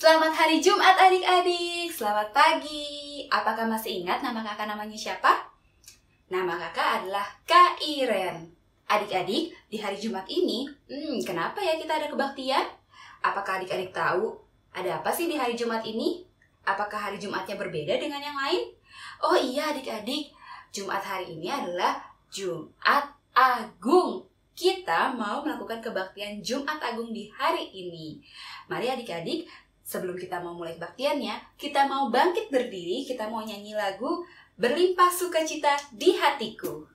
Selamat hari Jumat adik-adik, selamat pagi. Apakah masih ingat nama kakak namanya siapa? Nama kakak adalah Kak Iren. Adik-adik, di hari Jumat ini, kenapa ya kita ada kebaktian? Apakah adik-adik tahu ada apa sih di hari Jumat ini? Apakah hari Jumatnya berbeda dengan yang lain? Oh iya adik-adik, Jumat hari ini adalah Jumat Agung. Kita mau melakukan kebaktian Jumat Agung di hari ini. Mari adik-adik, sebelum kita mau mulai kebaktiannya, kita mau bangkit berdiri, kita mau nyanyi lagu Berlimpah Sukacita di Hatiku.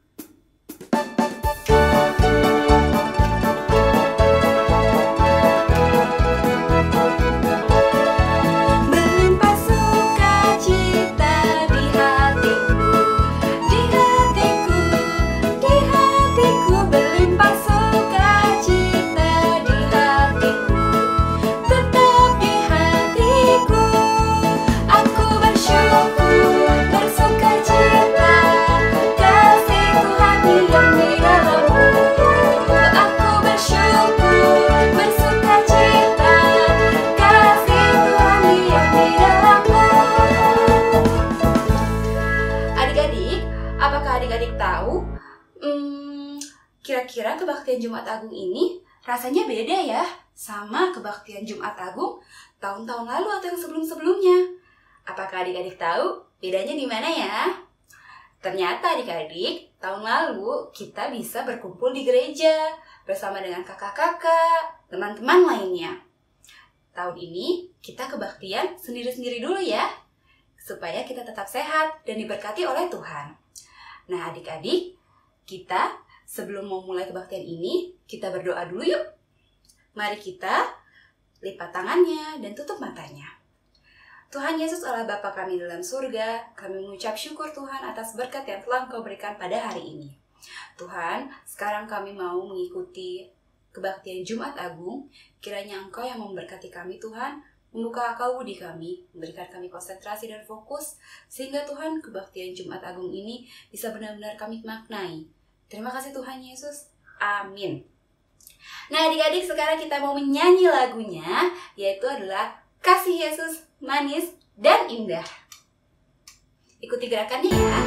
Kira-kira kebaktian Jumat Agung ini rasanya beda ya sama kebaktian Jumat Agung tahun-tahun lalu atau yang sebelum-sebelumnya. Apakah adik-adik tahu bedanya di mana ya? Ternyata adik-adik, tahun lalu kita bisa berkumpul di gereja bersama dengan kakak-kakak, teman-teman lainnya. Tahun ini kita kebaktian sendiri-sendiri dulu ya, supaya kita tetap sehat dan diberkati oleh Tuhan. Nah adik-adik, kita sebelum mau mulai kebaktian ini, kita berdoa dulu yuk. Mari kita lipat tangannya dan tutup matanya. Tuhan Yesus Allah Bapa kami dalam surga, kami mengucap syukur Tuhan atas berkat yang telah Engkau berikan pada hari ini. Tuhan, sekarang kami mau mengikuti kebaktian Jumat Agung, kiranya Engkau yang memberkati kami Tuhan, membuka akal budi kami, memberikan kami konsentrasi dan fokus, sehingga Tuhan kebaktian Jumat Agung ini bisa benar-benar kami maknai. Terima kasih Tuhan Yesus. Amin. Nah adik-adik, sekarang kita mau menyanyi lagunya, yaitu adalah Kasih Yesus Manis dan Indah. Ikuti gerakannya ya.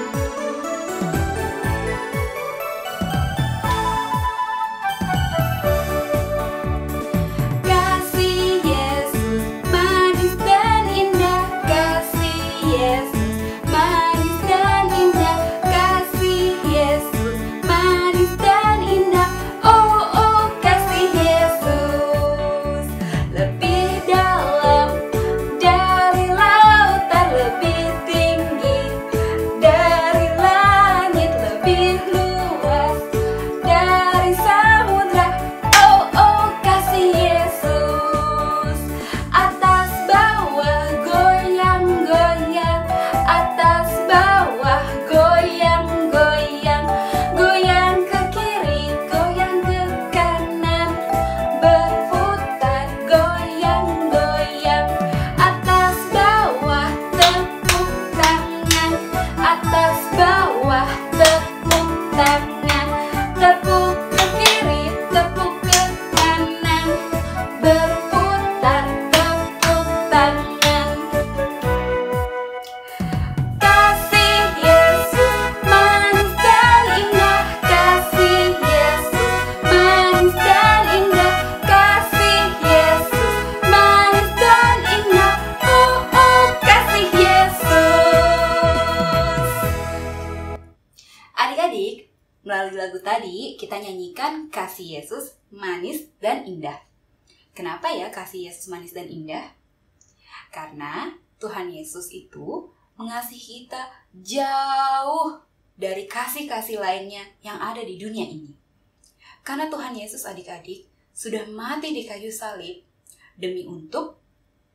Melalui lagu tadi, kita nyanyikan Kasih Yesus Manis dan Indah. Kenapa ya kasih Yesus manis dan indah? Karena Tuhan Yesus itu mengasihi kita jauh dari kasih-kasih lainnya yang ada di dunia ini. Karena Tuhan Yesus adik-adik sudah mati di kayu salib demi untuk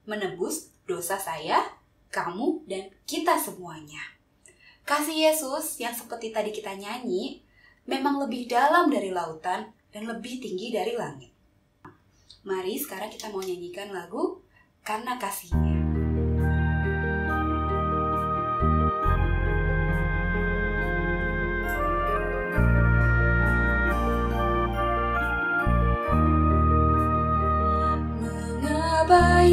menebus dosa saya, kamu, dan kita semuanya. Kasih Yesus yang seperti tadi kita nyanyi, memang lebih dalam dari lautan dan lebih tinggi dari langit. Mari sekarang kita mau nyanyikan lagu Karena Kasih-Nya. Mengapa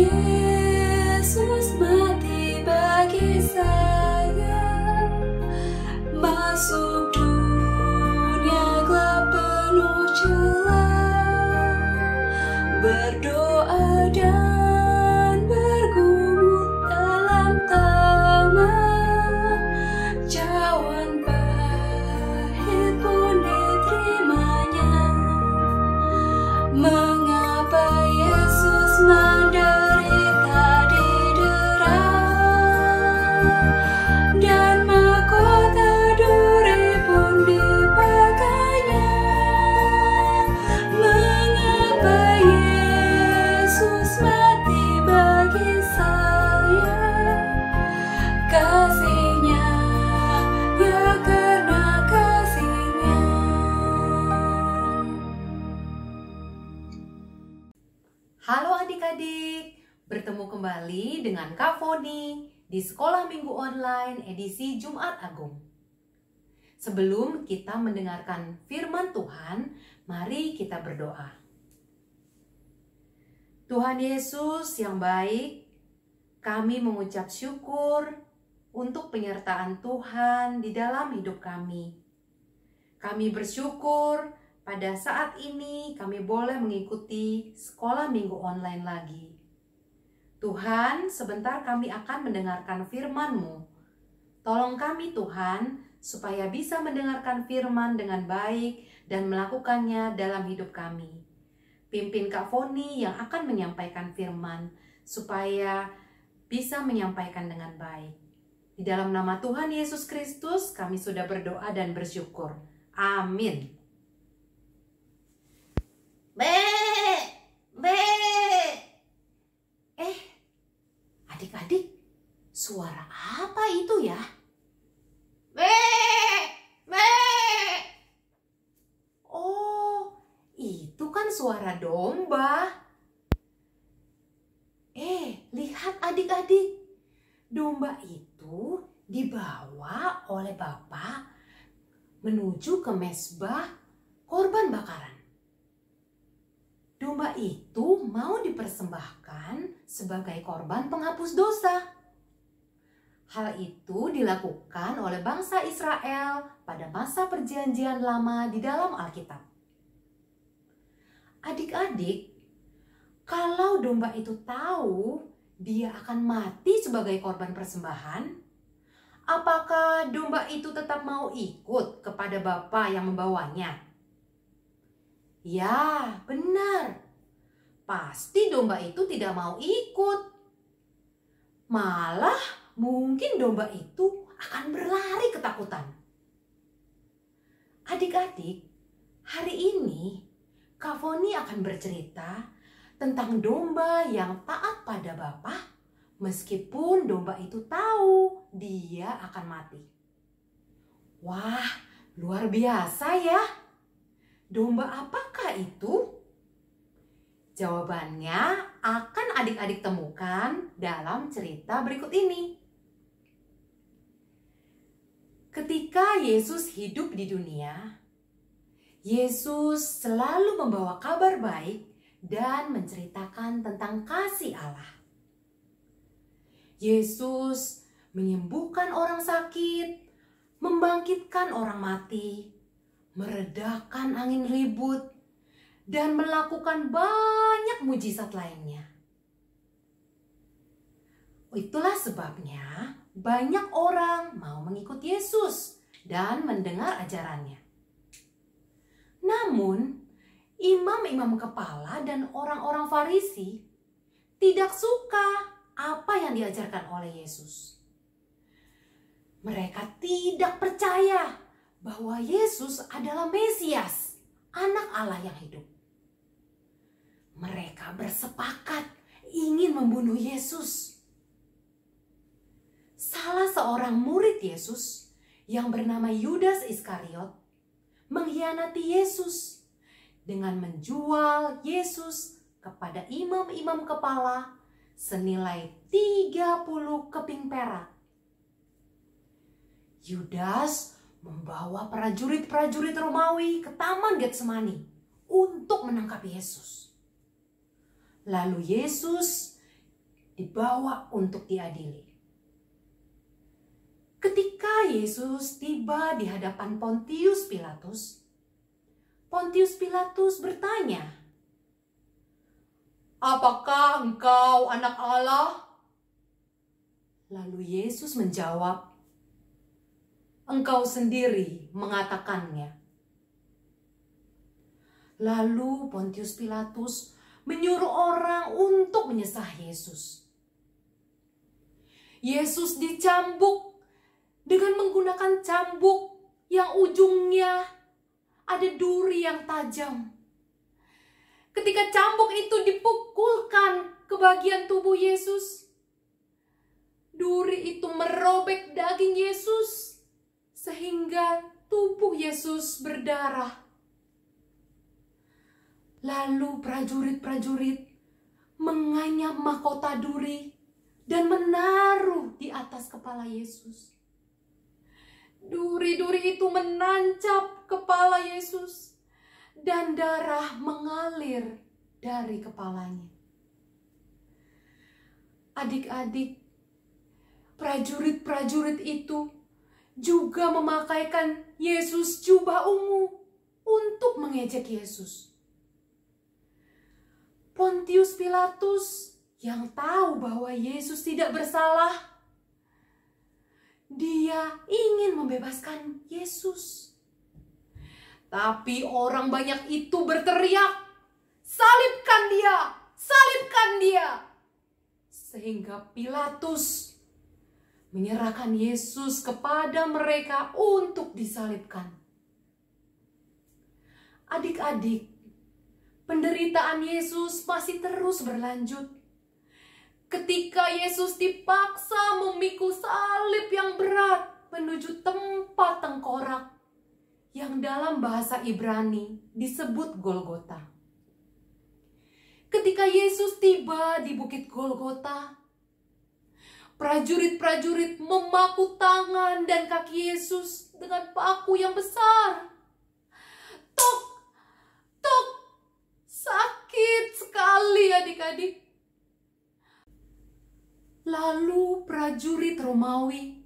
kembali dengan Kak Foni di Sekolah Minggu Online edisi Jumat Agung. Sebelum kita mendengarkan firman Tuhan, mari kita berdoa. Tuhan Yesus yang baik, kami mengucap syukur untuk penyertaan Tuhan di dalam hidup kami. Kami bersyukur pada saat ini kami boleh mengikuti Sekolah Minggu Online lagi. Tuhan, sebentar kami akan mendengarkan firman-Mu. Tolong kami Tuhan, supaya bisa mendengarkan firman dengan baik dan melakukannya dalam hidup kami. Pimpin Kak Foni yang akan menyampaikan firman, supaya bisa menyampaikan dengan baik. Di dalam nama Tuhan Yesus Kristus, kami sudah berdoa dan bersyukur. Amin. Adik-adik, suara apa itu ya? Oh, itu kan suara domba. Lihat adik-adik. Domba itu dibawa oleh Bapak menuju ke mezbah korban bakaran. Domba itu mau dipersembahkan sebagai korban penghapus dosa. Hal itu dilakukan oleh bangsa Israel pada masa Perjanjian Lama di dalam Alkitab. Adik-adik, kalau domba itu tahu dia akan mati sebagai korban persembahan, apakah domba itu tetap mau ikut kepada Bapa yang membawanya? Ya, benar. Pasti domba itu tidak mau ikut. Malah mungkin domba itu akan berlari ketakutan. Adik-adik, hari ini Kak Foni akan bercerita tentang domba yang taat pada Bapa, meskipun domba itu tahu dia akan mati. Wah, luar biasa ya. Domba apakah itu? Jawabannya akan adik-adik temukan dalam cerita berikut ini. Ketika Yesus hidup di dunia, Yesus selalu membawa kabar baik dan menceritakan tentang kasih Allah. Yesus menyembuhkan orang sakit, membangkitkan orang mati, meredakan angin ribut, dan melakukan banyak mujizat lainnya. Itulah sebabnya banyak orang mau mengikut Yesus dan mendengar ajarannya. Namun, imam-imam kepala dan orang-orang Farisi tidak suka apa yang diajarkan oleh Yesus. Mereka tidak percaya bahwa Yesus adalah Mesias, anak Allah yang hidup. Mereka bersepakat ingin membunuh Yesus. Salah seorang murid Yesus yang bernama Yudas Iskariot mengkhianati Yesus dengan menjual Yesus kepada imam-imam kepala senilai 30 keping perak. Yudas membawa prajurit-prajurit Romawi ke Taman Getsemani untuk menangkap Yesus. Lalu Yesus dibawa untuk diadili. Ketika Yesus tiba di hadapan Pontius Pilatus bertanya, "Apakah engkau anak Allah?" Lalu Yesus menjawab, "Engkau sendiri mengatakannya." Lalu Pontius Pilatus menyuruh orang untuk menyesah Yesus. Yesus dicambuk dengan menggunakan cambuk yang ujungnya ada duri yang tajam. Ketika cambuk itu dipukulkan ke bagian tubuh Yesus, duri itu merobek daging Yesus sehingga tubuh Yesus berdarah. Lalu prajurit-prajurit menganyam mahkota duri dan menaruh di atas kepala Yesus. Duri-duri itu menancap kepala Yesus dan darah mengalir dari kepalanya. Adik-adik, prajurit-prajurit itu juga memakaikan Yesus jubah ungu untuk mengejek Yesus. Pontius Pilatus yang tahu bahwa Yesus tidak bersalah, dia ingin membebaskan Yesus. Tapi orang banyak itu berteriak, "Salibkan dia! Salibkan dia!" Sehingga Pilatus menyerahkan Yesus kepada mereka untuk disalibkan. Adik-adik, penderitaan Yesus masih terus berlanjut. Ketika Yesus dipaksa memikul salib yang berat menuju tempat tengkorak yang dalam bahasa Ibrani disebut Golgota. Ketika Yesus tiba di bukit Golgota, prajurit-prajurit memaku tangan dan kaki Yesus dengan paku yang besar. Tok, tok, sakit sekali adik-adik. Lalu prajurit Romawi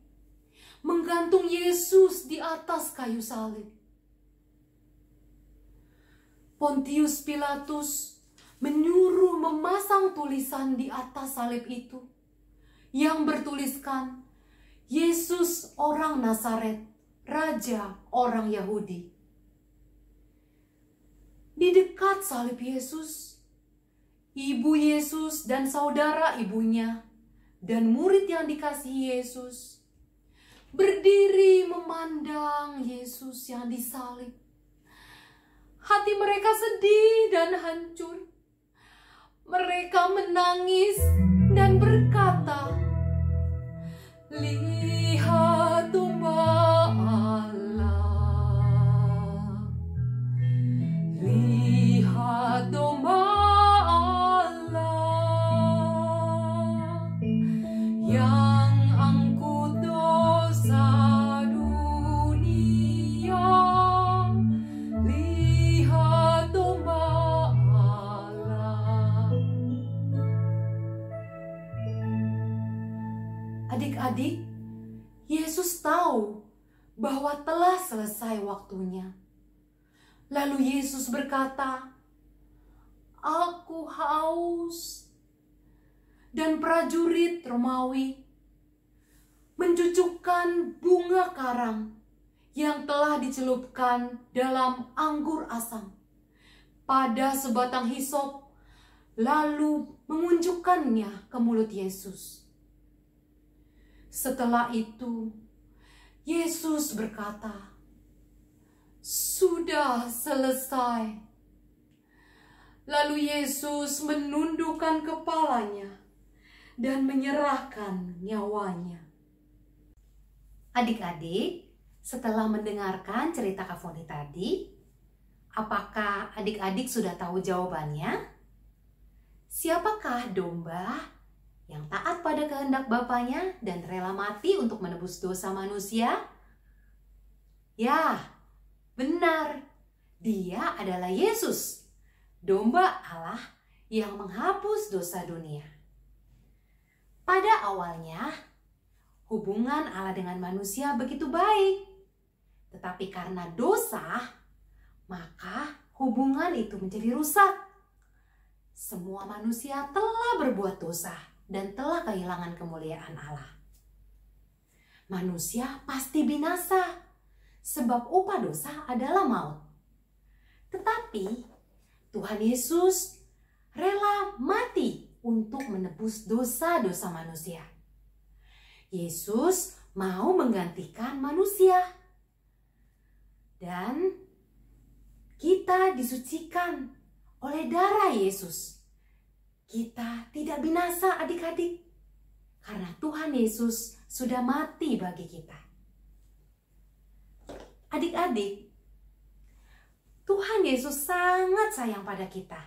menggantung Yesus di atas kayu salib. Pontius Pilatus menyuruh memasang tulisan di atas salib itu yang bertuliskan, "Yesus orang Nazaret, Raja orang Yahudi." Di dekat salib Yesus, ibu Yesus dan saudara ibunya dan murid yang dikasihi Yesus berdiri memandang Yesus yang disalib. Hati mereka sedih dan hancur. Mereka menangis dan berkata, "Lihat domba Allah. Lihat domba Allah yang angkut dosa dunia. Lihat domba Allah." Adik-adik, Yesus tahu bahwa telah selesai waktunya. Lalu Yesus berkata, "Aku haus." Dan prajurit Romawi mencucukkan bunga karang yang telah dicelupkan dalam anggur asam pada sebatang hisop, lalu mengunjukkannya ke mulut Yesus. Setelah itu, Yesus berkata, "Sudah selesai." Lalu Yesus menundukkan kepalanya dan menyerahkan nyawanya. Adik-adik, setelah mendengarkan cerita Kak Foni tadi, apakah adik-adik sudah tahu jawabannya? Siapakah domba yang taat pada kehendak Bapaknya dan rela mati untuk menebus dosa manusia? Ya, benar. Dia adalah Yesus, domba Allah yang menghapus dosa dunia. Pada awalnya, hubungan Allah dengan manusia begitu baik. Tetapi karena dosa, maka hubungan itu menjadi rusak. Semua manusia telah berbuat dosa dan telah kehilangan kemuliaan Allah. Manusia pasti binasa, sebab upah dosa adalah maut. Tetapi Tuhan Yesus rela mati untuk menebus dosa-dosa manusia. Yesus mau menggantikan manusia. Dan kita disucikan oleh darah Yesus. Kita tidak binasa adik-adik, karena Tuhan Yesus sudah mati bagi kita. Adik-adik, Tuhan Yesus sangat sayang pada kita.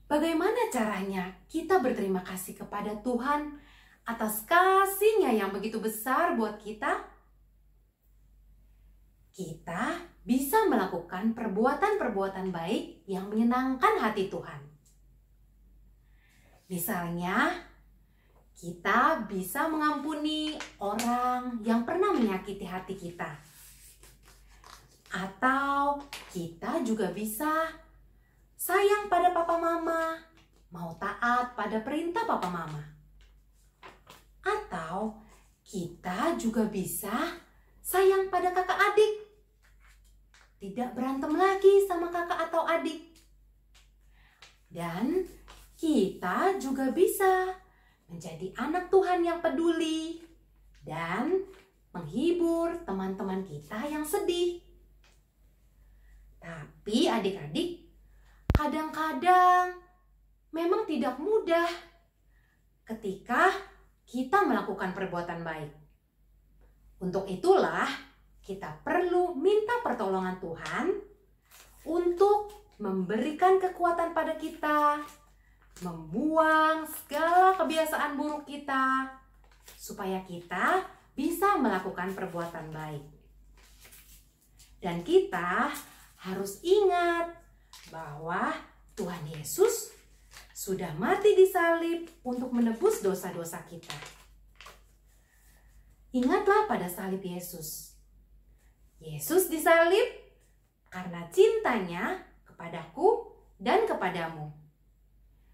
Bagaimana caranya kita berterima kasih kepada Tuhan atas kasih-Nya yang begitu besar buat kita? Kita bisa melakukan perbuatan-perbuatan baik yang menyenangkan hati Tuhan. Misalnya, kita bisa mengampuni orang yang pernah menyakiti hati kita. Atau kita juga bisa sayang pada papa mama, mau taat pada perintah papa mama. Atau kita juga bisa sayang pada kakak adik. Tidak berantem lagi sama kakak atau adik. Dan kita juga bisa menjadi anak Tuhan yang peduli dan menghibur teman-teman kita yang sedih. Tapi adik-adik, kadang-kadang memang tidak mudah ketika kita melakukan perbuatan baik. Untuk itulah kita perlu minta pertolongan Tuhan untuk memberikan kekuatan pada kita, membuang segala kebiasaan buruk kita, supaya kita bisa melakukan perbuatan baik. Dan kita harus ingat bahwa Tuhan Yesus sudah mati di salib untuk menebus dosa-dosa kita. Ingatlah pada salib Yesus. Yesus disalib karena cintanya kepadaku dan kepadamu.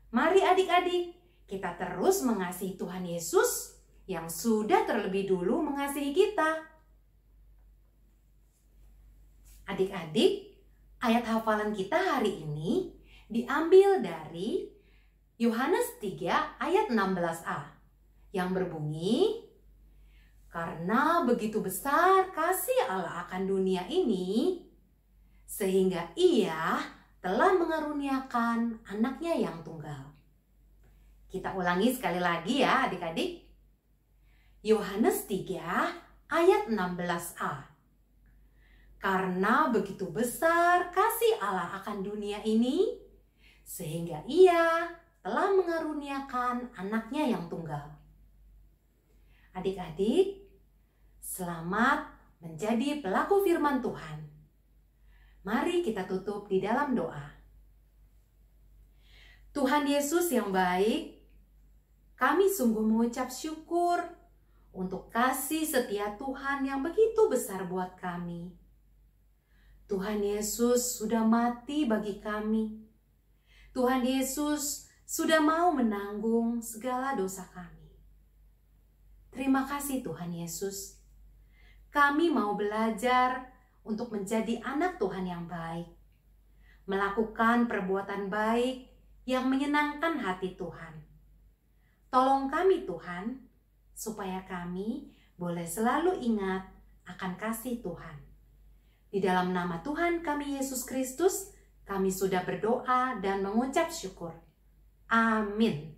Mari adik-adik, kita terus mengasihi Tuhan Yesus yang sudah terlebih dulu mengasihi kita. Adik-adik, ayat hafalan kita hari ini diambil dari Yohanes 3 ayat 16a yang berbunyi, "Karena begitu besar kasih Allah akan dunia ini, sehingga Ia telah mengaruniakan anaknya yang tunggal." Kita ulangi sekali lagi ya adik-adik. Yohanes 3 ayat 16a. "Karena begitu besar kasih Allah akan dunia ini, sehingga Ia telah mengaruniakan anaknya yang tunggal." Adik-adik, selamat menjadi pelaku firman Tuhan. Mari kita tutup di dalam doa. Tuhan Yesus yang baik, kami sungguh mengucap syukur untuk kasih setia Tuhan yang begitu besar buat kami. Tuhan Yesus sudah mati bagi kami. Tuhan Yesus sudah mau menanggung segala dosa kami. Terima kasih Tuhan Yesus. Kami mau belajar untuk menjadi anak Tuhan yang baik, melakukan perbuatan baik yang menyenangkan hati Tuhan. Tolong kami Tuhan, supaya kami boleh selalu ingat akan kasih Tuhan. Di dalam nama Tuhan kami Yesus Kristus, kami sudah berdoa dan mengucap syukur. Amin.